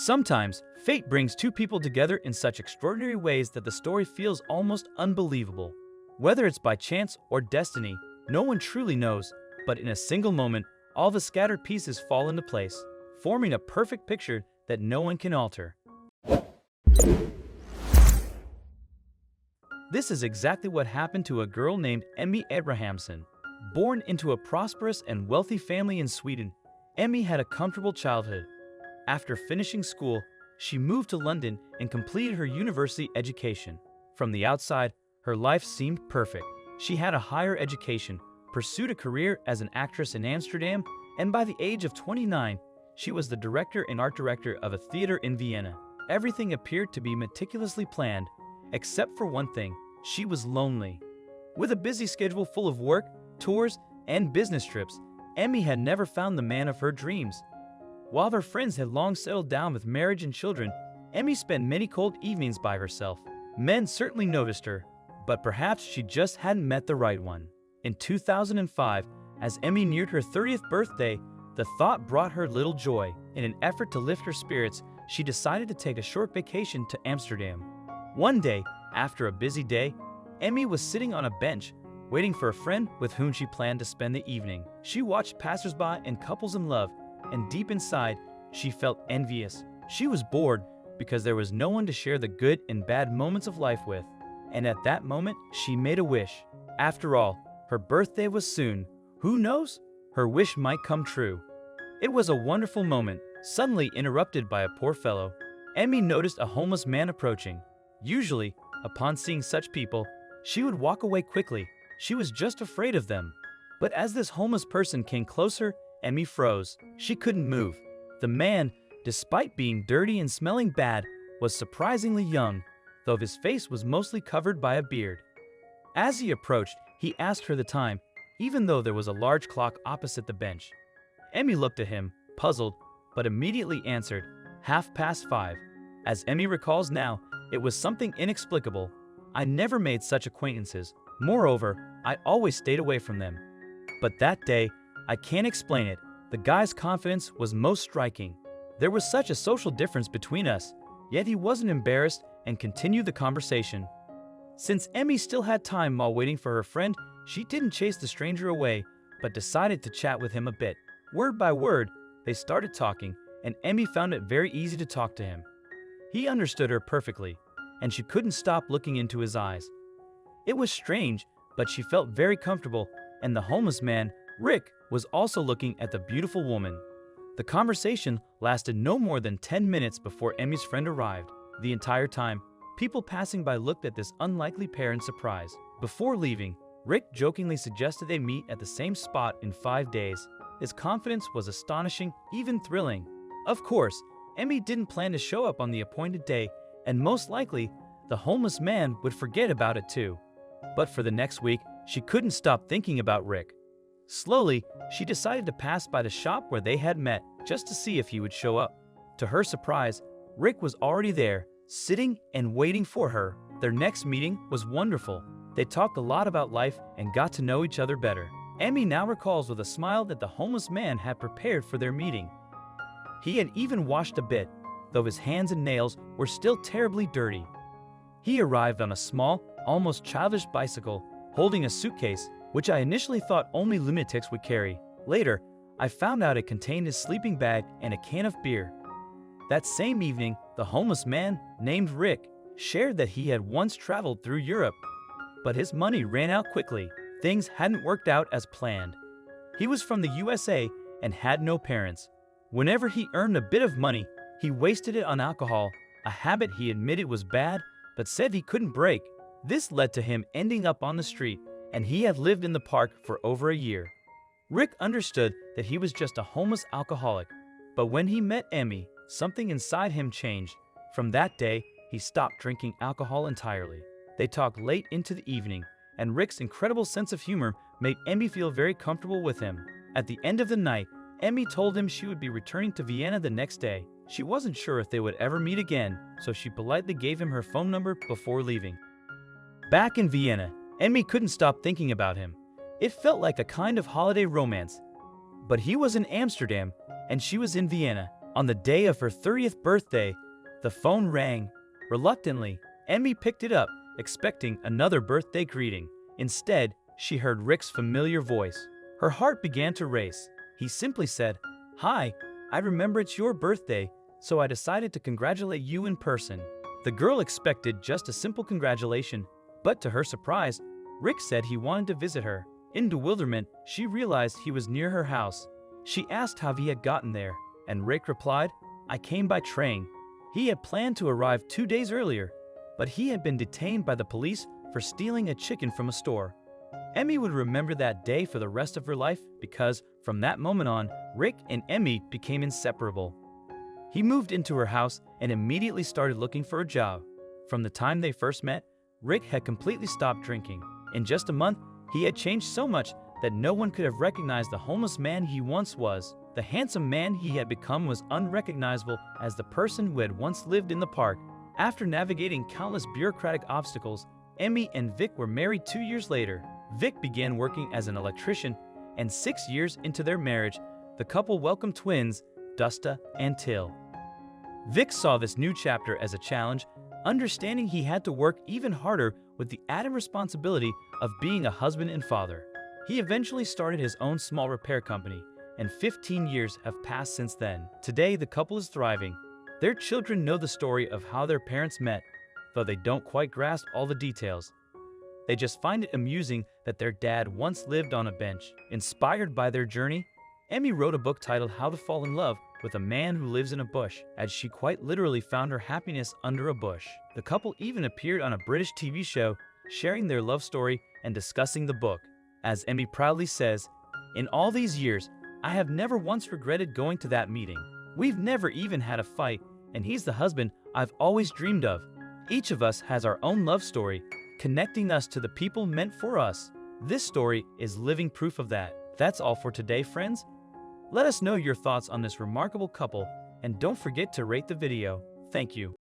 Sometimes, fate brings two people together in such extraordinary ways that the story feels almost unbelievable. Whether it's by chance or destiny, no one truly knows, but in a single moment, all the scattered pieces fall into place, forming a perfect picture that no one can alter. This is exactly what happened to a girl named Emmy Abrahamson. Born into a prosperous and wealthy family in Sweden, Emmy had a comfortable childhood. After finishing school, she moved to London and completed her university education. From the outside, her life seemed perfect. She had a higher education, pursued a career as an actress in Amsterdam, and by the age of 29, she was the director and art director of a theater in Vienna. Everything appeared to be meticulously planned, except for one thing: she was lonely. With a busy schedule full of work, tours, and business trips, Emmy had never found the man of her dreams. While her friends had long settled down with marriage and children, Emmy spent many cold evenings by herself. Men certainly noticed her, but perhaps she just hadn't met the right one. In 2005, as Emmy neared her 30th birthday, the thought brought her little joy. In an effort to lift her spirits, she decided to take a short vacation to Amsterdam. One day, after a busy day, Emmy was sitting on a bench, waiting for a friend with whom she planned to spend the evening. She watched passersby and couples in love, and deep inside, she felt envious. She was bored because there was no one to share the good and bad moments of life with. And at that moment, she made a wish. After all, her birthday was soon. Who knows? Her wish might come true. It was a wonderful moment, suddenly interrupted by a poor fellow. Emmy noticed a homeless man approaching. Usually, upon seeing such people, she would walk away quickly. She was just afraid of them. But as this homeless person came closer, Emmy froze. She couldn't move. The man, despite being dirty and smelling bad, was surprisingly young, though his face was mostly covered by a beard. As he approached, he asked her the time, even though there was a large clock opposite the bench. Emmy looked at him, puzzled, but immediately answered, 5:30. As Emmy recalls now, it was something inexplicable. I never made such acquaintances. Moreover, I always stayed away from them. But that day, I can't explain it. The guy's confidence was most striking. There was such a social difference between us, yet he wasn't embarrassed and continued the conversation. Since Emmy still had time while waiting for her friend, she didn't chase the stranger away, but decided to chat with him a bit. Word by word, they started talking, and Emmy found it very easy to talk to him. He understood her perfectly, and she couldn't stop looking into his eyes. It was strange, but she felt very comfortable, and the homeless man, Rick, was also looking at the beautiful woman. The conversation lasted no more than 10 minutes before Emmy's friend arrived. The entire time, people passing by looked at this unlikely pair in surprise. Before leaving, Rick jokingly suggested they meet at the same spot in 5 days. His confidence was astonishing, even thrilling. Of course, Emmy didn't plan to show up on the appointed day, and most likely, the homeless man would forget about it too. But for the next week, she couldn't stop thinking about Rick. Slowly, she decided to pass by the shop where they had met, just to see if he would show up. To her surprise, Rick was already there, sitting and waiting for her. Their next meeting was wonderful. They talked a lot about life and got to know each other better. Emmy now recalls with a smile that the homeless man had prepared for their meeting. He had even washed a bit, though his hands and nails were still terribly dirty. He arrived on a small, almost childish bicycle, holding a suitcase, which I initially thought only lunatics would carry. Later, I found out it contained his sleeping bag and a can of beer. That same evening, the homeless man, named Rick, shared that he had once traveled through Europe, but his money ran out quickly. Things hadn't worked out as planned. He was from the USA and had no parents. Whenever he earned a bit of money, he wasted it on alcohol, a habit he admitted was bad, but said he couldn't break. This led to him ending up on the street, and he had lived in the park for over a year. Rick understood that he was just a homeless alcoholic, but when he met Emmy, something inside him changed. From that day, he stopped drinking alcohol entirely. They talked late into the evening, and Rick's incredible sense of humor made Emmy feel very comfortable with him. At the end of the night, Emmy told him she would be returning to Vienna the next day. She wasn't sure if they would ever meet again, so she politely gave him her phone number before leaving. Back in Vienna, Emmy couldn't stop thinking about him. It felt like a kind of holiday romance. But he was in Amsterdam, and she was in Vienna. On the day of her 30th birthday, the phone rang. Reluctantly, Emmy picked it up, expecting another birthday greeting. Instead, she heard Rick's familiar voice. Her heart began to race. He simply said, "Hi, I remember it's your birthday, so I decided to congratulate you in person." The girl expected just a simple congratulation, but to her surprise, Rick said he wanted to visit her. In bewilderment, she realized he was near her house. She asked how he had gotten there, and Rick replied, "I came by train." He had planned to arrive 2 days earlier, but he had been detained by the police for stealing a chicken from a store. Emmy would remember that day for the rest of her life because, from that moment on, Rick and Emmy became inseparable. He moved into her house and immediately started looking for a job. From the time they first met, Rick had completely stopped drinking. In just a month, he had changed so much that no one could have recognized the homeless man he once was. The handsome man he had become was unrecognizable as the person who had once lived in the park. After navigating countless bureaucratic obstacles, Emmy and Vic were married 2 years later. Vic began working as an electrician, and 6 years into their marriage, the couple welcomed twins, Dusta and Till. Vic saw this new chapter as a challenge, understanding he had to work even harder with the added responsibility of being a husband and father. He eventually started his own small repair company, and 15 years have passed since then. Today, the couple is thriving. Their children know the story of how their parents met, though they don't quite grasp all the details. They just find it amusing that their dad once lived on a bench. Inspired by their journey, Emmy wrote a book titled How to Fall in Love with a Man Who Lives in a Bush, as she quite literally found her happiness under a bush. The couple even appeared on a British TV show, sharing their love story and discussing the book. As Emmy proudly says, "In all these years, I have never once regretted going to that meeting. We've never even had a fight, and he's the husband I've always dreamed of." Each of us has our own love story, connecting us to the people meant for us. This story is living proof of that. That's all for today, friends. Let us know your thoughts on this remarkable couple, and don't forget to rate the video. Thank you.